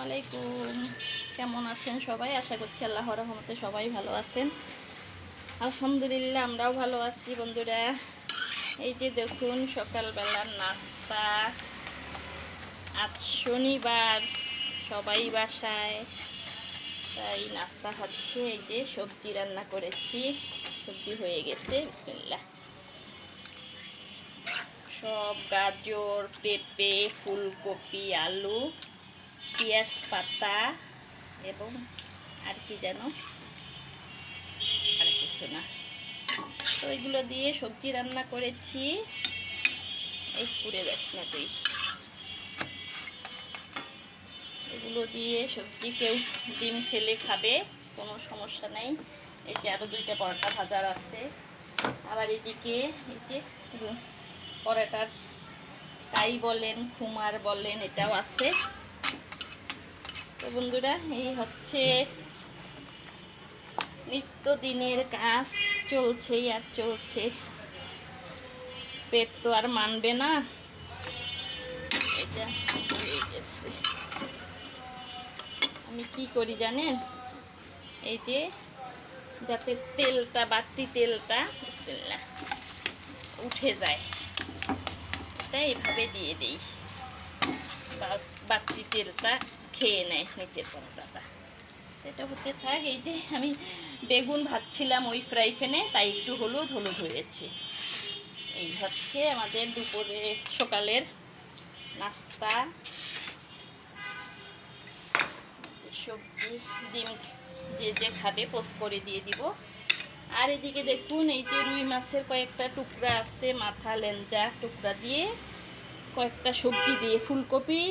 আলাইকুম। কেমন আছেন সবাই? আশা করছি আল্লাহর রহমতে সবাই ভালো আছেন। আলহামদুলিল্লাহ আমরাও ভালো আছি বন্ধুরা। এই যে দেখুন সকালবেলার নাস্তা। আজ শনিবার, সবাই বাসায়, তাই নাস্তা হচ্ছে। এই যে সবজি রান্না করেছি, সবজি হয়ে গেছে। বিসমিল্লাহ। সব গাজর, পেঁপে, ফুলকপি, আলু, পেঁয়াজ পাতা এবং আর কি যেন, আর কিছু না, তো এগুলো দিয়ে সবজি রান্না করেছি। এই পুড়ে যাস না তুই। এগুলো দিয়ে সবজি, কেউ ডিম খেলে খাবে, কোনো সমস্যা নেই। এই যে আরও 2টা পরোটা ভাজার আছে। আবার এদিকে এই যে পরোটার কাই বলেন, খুমার বলেন, এটাও আছে। তো বন্ধুরা, এই হচ্ছে নিত্যদিনের কাজ, চলছেই আর চলছে। পেট তো আর মানবে না। এটা হয়ে গেছে। আমি কি করি জানেন? এই যে যাতে তেলটা, বাড়তি তেলটা বিসমিল্লাহ উঠে যায়, এটা এইভাবে দিয়ে দিই। বাড়তি তেলটা খেয়ে নেয় নিচের পরোটাটা। এটা হতে থাক। এই যে আমি বেগুন ভাজছিলাম ওই ফ্রাই প্যানে, তাই একটু হলুদ হয়েছে। এই হচ্ছে আমাদের দুপুরে সকালের নাস্তা। সবজি, ডিম যে যে খাবে পোস্ট করে দিয়ে দিব। আর এদিকে দেখুন এই যে রুই মাছের কয়েকটা টুকরা আছে, মাথা লেঞ্জা টুকরা দিয়ে কয়েকটা সবজি দিয়ে, ফুলকপি,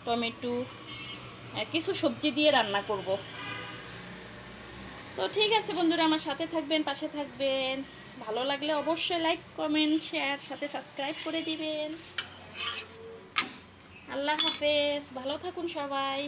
টমেটো, কিছু সবজি দিয়ে রান্না করব। তো ঠিক আছে বন্ধুরা, আমার সাথে থাকবেন, পাশে থাকবেন। ভালো লাগলে অবশ্যই লাইক, কমেন্ট, শেয়ার, সাথে সাবস্ক্রাইব করে দিবেন। আল্লাহ হাফেজ, ভালো থাকুন সবাই।